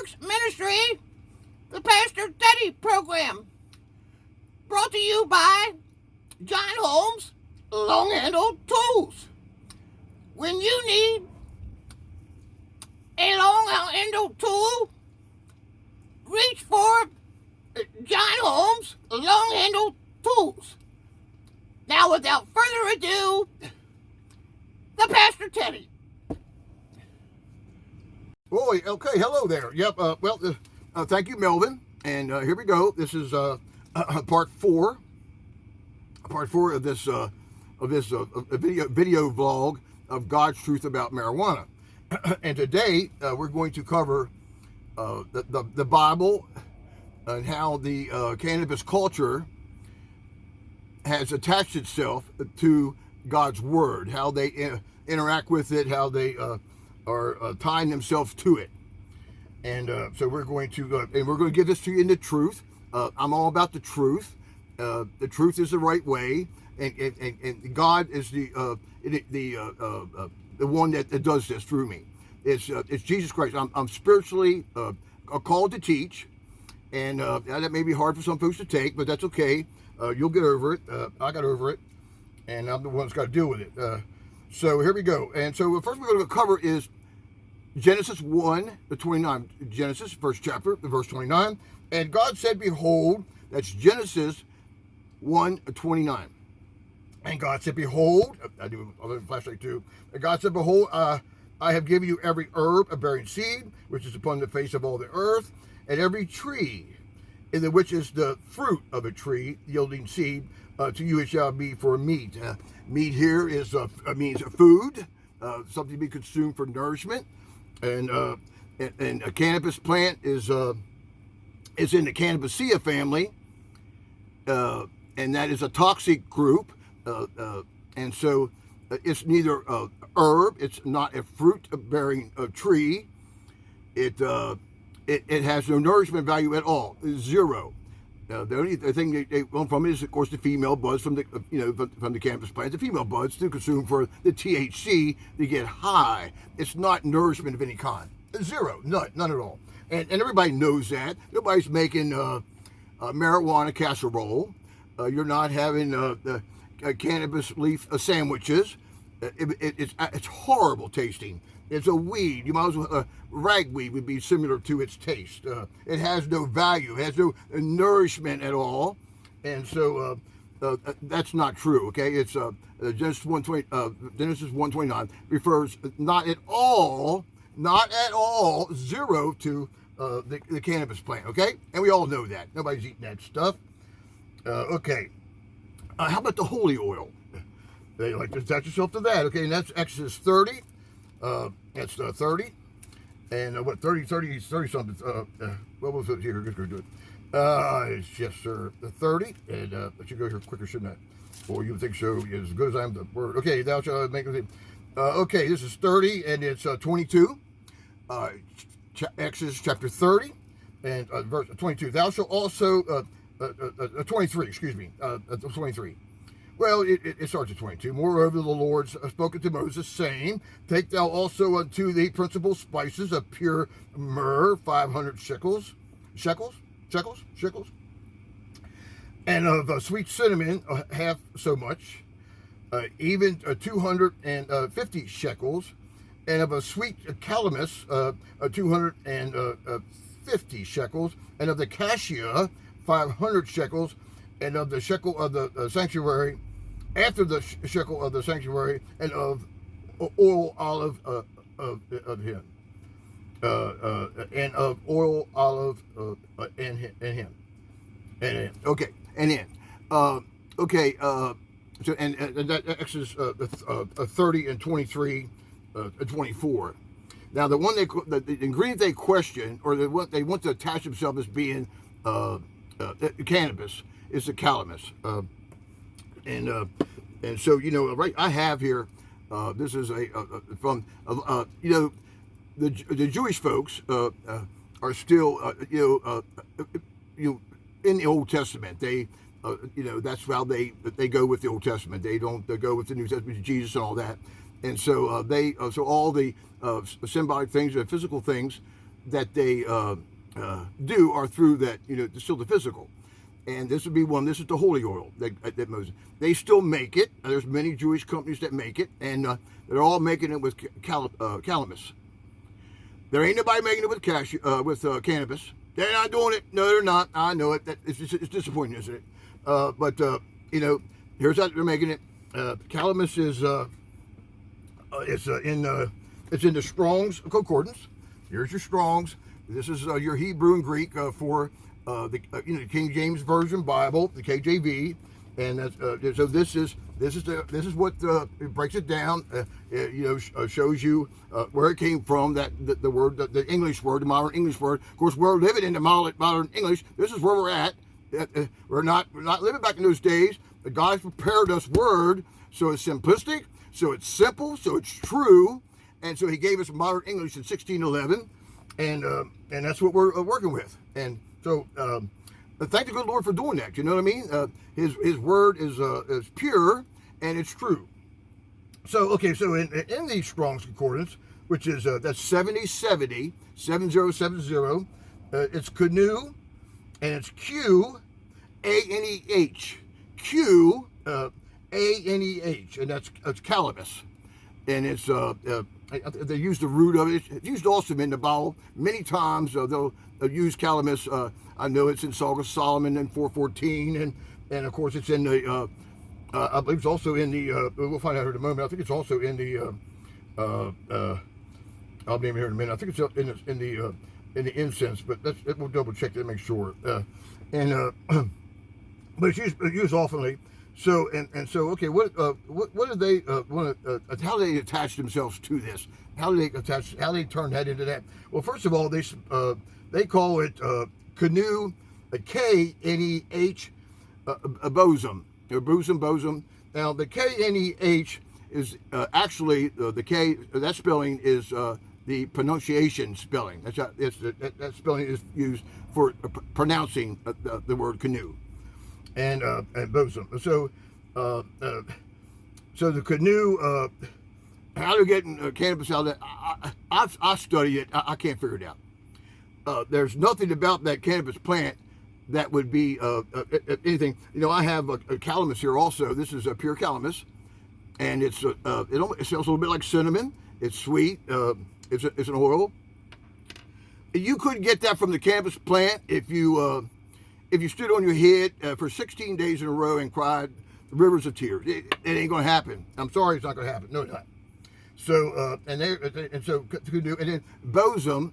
Works Ministry, the Pastor Teddy program, brought to you by John Holmes Long Handled Tools. When you need a long handled tool, reach for John Holmes Long Handled Tools. Now, without further ado, the Pastor Teddy. Boy, okay, hello there. Yep, thank you, Melvin. And here we go. This is part four of this video vlog of God's truth about marijuana. And today we're going to cover the Bible and how the cannabis culture has attached itself to God's word, how they interact with it, how they are tying themselves to it. And so we're going to give this to you in the truth. I'm all about the truth. The truth is the right way, and God is the one that does this through me. It's Jesus Christ. I'm spiritually called to teach, and that may be hard for some folks to take, but that's okay. You'll get over it. I got over it, and I'm the one that's got to deal with it. So here we go. And so the first we're going to cover is Genesis 1:29. Genesis, first chapter, verse 29. And God said, behold, that's Genesis 1:29. And God said, behold, I do a flashlight too. And God said, behold, I have given you every herb bearing seed, which is upon the face of all the earth, and every tree, in the which is the fruit of a tree yielding seed, to you it shall be for meat. Meat here means food, something to be consumed for nourishment, and a cannabis plant is in the Cannabaceae family, and that is a toxic group, and so it's neither a herb, it's not a fruit-bearing tree. It has no nourishment value at all. Zero. The only thing they want from it is, of course, the female buds from the from the cannabis plant. The female buds to consume for the THC to get high. It's not nourishment of any kind. Zero. None at all. And everybody knows that. Nobody's making marijuana casserole. You're not having cannabis leaf sandwiches. It's horrible tasting. It's a weed. You might as well, ragweed would be similar to its taste. It has no value. It has no nourishment at all. And so that's not true, okay? It's Genesis 1:29 refers not at all, zero to the cannabis plant, okay? And we all know that. Nobody's eating that stuff. Okay. How about the holy oil? They like to attach yourself to that, okay? And that's Exodus 30. That's 30. And 30 something. What was it here? Let's go do it. It's yes, sir. 30. And I should go here quicker, shouldn't I? Or you would think so, as good as I am the word. Okay, thou shalt make it. Okay, this is 30, and it's 22. Exodus chapter 30, and verse 22. Thou shalt also, 23, excuse me, 23. Well, it starts at 22. Moreover, the Lord spoke to Moses, saying, take thou also unto thee principal spices of pure myrrh, 500 shekels, and of sweet cinnamon, half so much, even 250 shekels, and of a sweet calamus, 250 shekels, and of the cassia, 500 shekels, and of the shekel of the sanctuary, after the shekel of the sanctuary, and of oil olive of him, and of oil olive and him, okay, and in, okay. So and that Exodus 30 and 23, 24. Now the one the ingredient they question, or they want to attach themselves as being cannabis, is the calamus, and so right. I have here. This is from the Jewish folks are still in the Old Testament. They that's how they go with the Old Testament. They don't go with the New Testament, Jesus and all that. And so so all the symbolic things, the physical things that they do are through that, still the physical. And this would be one. This is the holy oil that Moses. They still make it. There's many Jewish companies that make it, and they're all making it with calamus. There ain't nobody making it with cannabis. They're not doing it. No, they're not. I know it. It's disappointing, isn't it? But here's how they're making it. Calamus is it's in the Strong's Concordance. Here's your Strong's. This is your Hebrew and Greek for the King James Version Bible, the KJV, and that's, so this is what it breaks it down. Shows you where it came from. That the word, the English word, the modern English word. Of course, we're living in the modern English. This is where we're at. We're not living back in those days. God's prepared us word, so it's simplistic, so it's simple, so it's true, and so He gave us modern English in 1611, and that's what we're working with. And so, thank the good Lord for doing that. You know what I mean? His word is pure and it's true. So, okay, so in the Strong's Concordance, which is that's 7070, it's canoe, and it's Q-A-N-E-H, Q-A-N-E-H, and that's calamus, and it's they use the root of it. It's used also in the Bible many times. They'll use calamus. I know it's in Song of Solomon in 4:14, and of course it's in the. I believe it's also in the. We'll find out here in a moment. I think it's also in the. I'll name it here in a minute. I think it's in the incense, but we'll double check that to make sure. But it's used oftenly. So so okay, what do they want to? How do they attach themselves to this? How do they turn that into that? Well, first of all, they call it canoe, a K-N-E-H, a bosom, or bosom. Now the K-N-E-H is actually the K. That spelling is the pronunciation spelling. That spelling is used for pronouncing the word canoe. And bosom. So the canoe. How they're getting cannabis out of that? I study it. I can't figure it out. There's nothing about that cannabis plant that would be anything. I have a calamus here also. This is a pure calamus, and it smells a little bit like cinnamon. It's sweet. It's an oil. You couldn't get that from the cannabis plant if you stood on your head for 16 days in a row and cried rivers of tears. It ain't going to happen. I'm sorry, it's not going to happen. No, it's not. So and then bosom.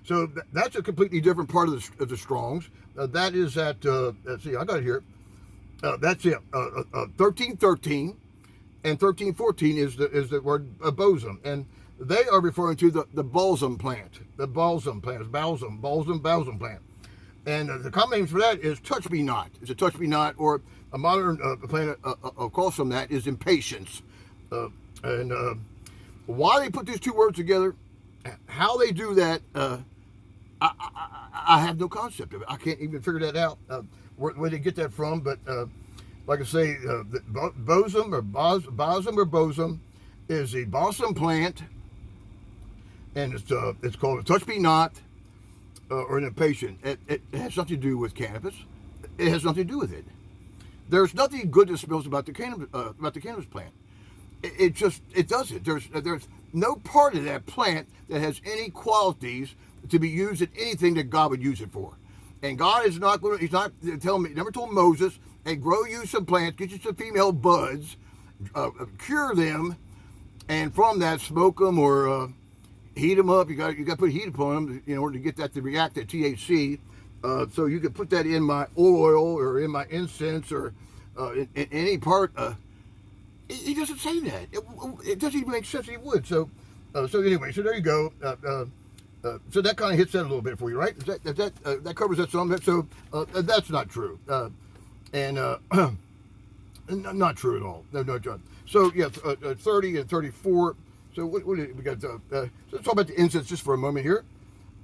So that's a completely different part of the Strong's. That is at let's see, I got it here. That's it. 1313 and 1314 is the word bosom, and they are referring to the balsam plant. The balsam plant, balsam plant. And the common name for that is touch me not. It's a touch me not, or a modern plant across from that is impatience. And why they put these two words together, how they do that, I have no concept of it. I can't even figure that out, where they get that from. But like I say, the bosom or bosom is the balsam plant, and it's called a touch me not. Or an impatient. It has nothing to do with cannabis. It has nothing to do with it. There's nothing good that smells about the cannabis plant. It doesn't. There's no part of that plant that has any qualities to be used in anything that God would use it for. And God is not going to. He's not telling me. Never told Moses, "Hey, grow you some plants, get you some female buds, cure them, and from that smoke them or." Heat them up. You got to put heat upon them in order to get that to react to THC. So you could put that in my oil or in my incense or in any part. He doesn't say that. It doesn't even make sense. He would. So anyway. So there you go. So that kind of hits that a little bit for you, right? That covers that some. So that's not true. Not true at all. No, John. So yeah, 30 and 34. So what we got? So let's talk about the incense just for a moment here,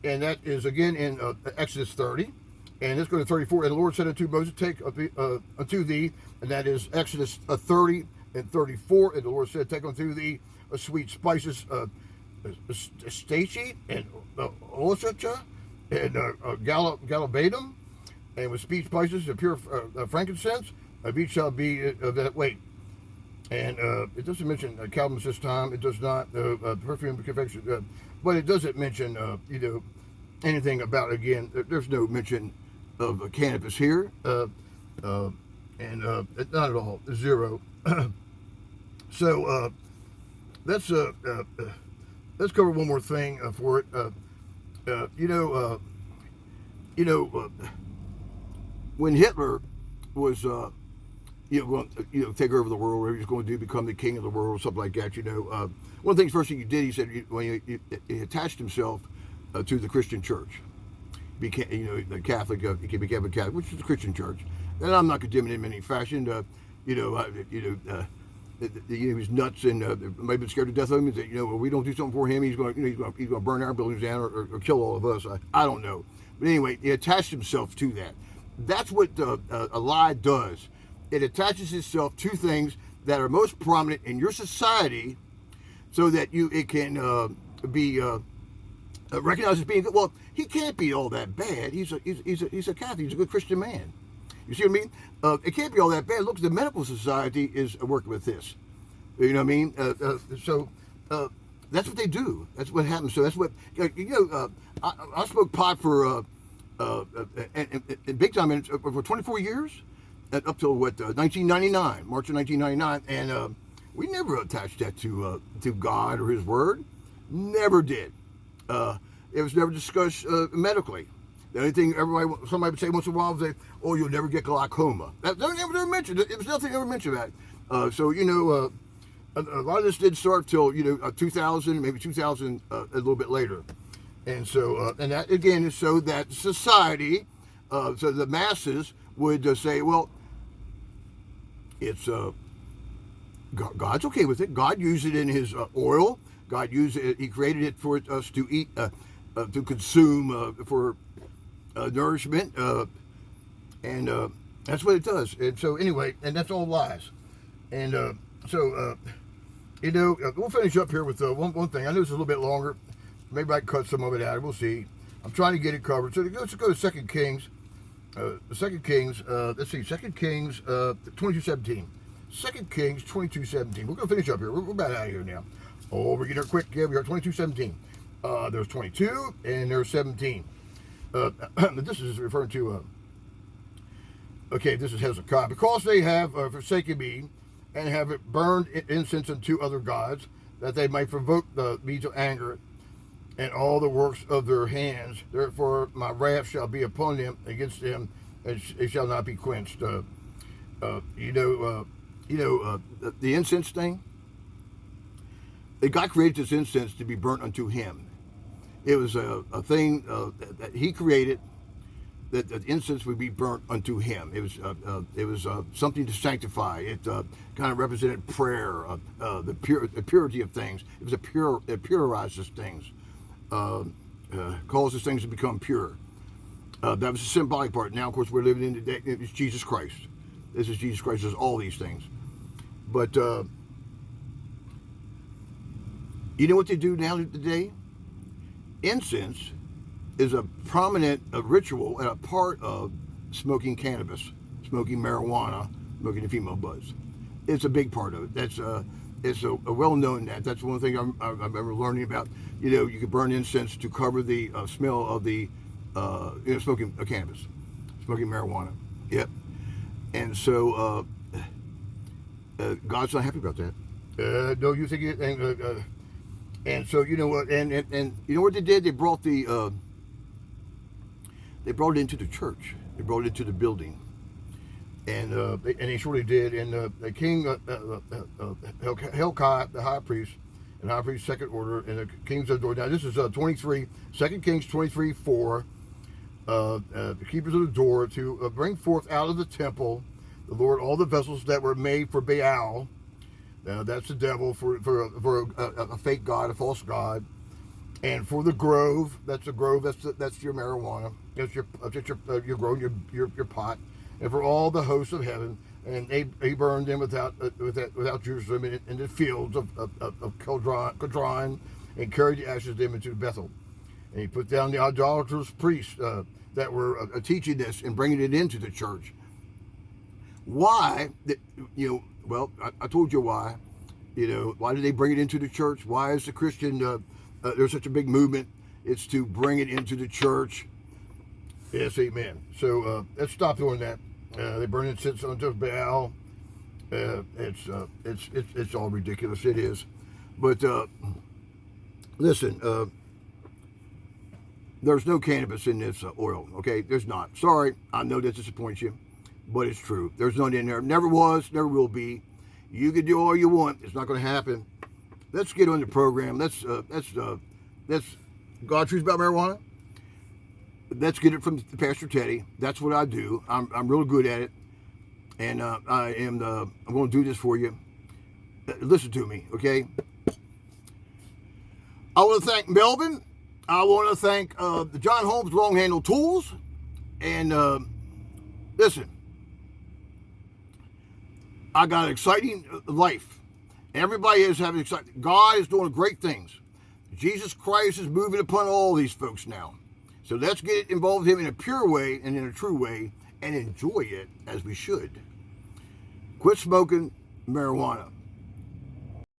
and that is again in Exodus 30, and let's go to 34. And the Lord said unto Moses, "Take unto thee," and that is Exodus 30 and 34. And the Lord said, "Take unto thee sweet spices, Stacey and Osaka and Gallibatum, and with speech spices of pure frankincense, of each shall be of that weight. And it doesn't mention Calvin's this time. It does not perfume confection, but it doesn't mention anything about, again. There's no mention of cannabis here, and not at all, zero. So let's cover one more thing for it. When Hitler was going take over the world, whatever he was going to do, become the king of the world, something like that. One of the things, first thing he did, he said when he attached himself to the Christian church, became the Catholic, he became a Catholic, which is the Christian church. And I'm not condemning him in any fashion. He was nuts and might have been scared to death of him. That well, we don't do something for him, he's going to burn our buildings down or kill all of us. I don't know, but anyway, he attached himself to that. That's what a lie does. It attaches itself to things that are most prominent in your society, so that it can be recognized as being good. Well, he can't be all that bad. He's a Catholic. He's a good Christian man. You see what I mean? It can't be all that bad. Look, the medical society is working with this. You know what I mean? So that's what they do. That's what happens. So that's what I smoked pot for and big time for 24 years, up till 1999, March of 1999, and we never attached that to God or His Word. Never did. It was never discussed medically. The only thing somebody would say once in a while was, "Oh, you'll never get glaucoma." That never mentioned. It was nothing ever mentioned that. So a lot of this did start till 2000, maybe 2000, a little bit later, and so and that again is so that society, so the masses would say, well, it's God's okay with it. God used it in His oil. God used it. He created it for us to eat, to consume for nourishment, and that's what it does. And so anyway, and that's all lies. And we'll finish up here with one thing. I know it's a little bit longer. Maybe I can cut some of it out. We'll see. I'm trying to get it covered. So let's go to 2 Kings. 2 Kings. Let's see. 2 Kings 22:17. 2 Kings 22:17. We're going to finish up here. We're about out of here now. Oh, we're getting there quick. Yeah, we are 22:17. There's 22 and there's 17. This is referring to. This is Hezekiah. Because they have forsaken me and have burned incense unto other gods, that they might provoke me to anger, and all the works of their hands. Therefore, my wrath shall be upon them against them, and it shall not be quenched. The incense thing. God created this incense to be burnt unto Him. It was a thing that He created, that the incense would be burnt unto Him. It was something to sanctify. It kind of represented prayer, the purity of things. It purizes things, causes things to become pure. That was the symbolic part. Now, of course, we're living in today. It's Jesus Christ. This is Jesus Christ. Does all these things, but you know what they do now today? Incense is a prominent ritual and a part of smoking cannabis, smoking marijuana, smoking the female buds. It's a big part of it. It's a well-known that. That's one thing I remember learning about. You could burn incense to cover the smell of the smoking cannabis, smoking marijuana. Yep. And so God's not happy about that. No, you think it? And so you know what? And you know what they did? They brought it into the church. They brought it into the building, and they surely did. And the king Hilkiah, the high priest, and high priest second order, and the kings of the door. Now this is 2 Kings 23:4. The keepers of the door to bring forth out of the temple, the Lord, all the vessels that were made for Baal. That's the devil, for a fake god, a false god, and for the grove. That's the grove. That's your marijuana. That's your grove, your pot, and for all the hosts of heaven. And they burned them without Jerusalem in the fields of Kedron, and carried the ashes of them into Bethel. And he put down the idolatrous priests that were teaching this and bringing it into the church. Why? Well, I told you why. Why did they bring it into the church? Why is the Christian, there's such a big movement? It's to bring it into the church. Yes, amen. So let's stop doing that. They burn incense unto Baal. It's all ridiculous. It is. But listen, there's no cannabis in this oil. Okay, there's not. Sorry, I know that disappoints you, but it's true. There's none in there. Never was. Never will be. You can do all you want. It's not going to happen. Let's get on the program. Let's God Truth About Marijuana. Let's get it from Pastor Teddy. That's what I do. I'm real good at it, and I'm going to do this for you. Listen to me, okay? I want to thank Melvin. I want to thank the John Holmes Long Handle Tools, and listen. I got an exciting life. Everybody is having exciting. God is doing great things. Jesus Christ is moving upon all these folks now. So let's get involved with him in a pure way and in a true way and enjoy it as we should. Quit smoking marijuana.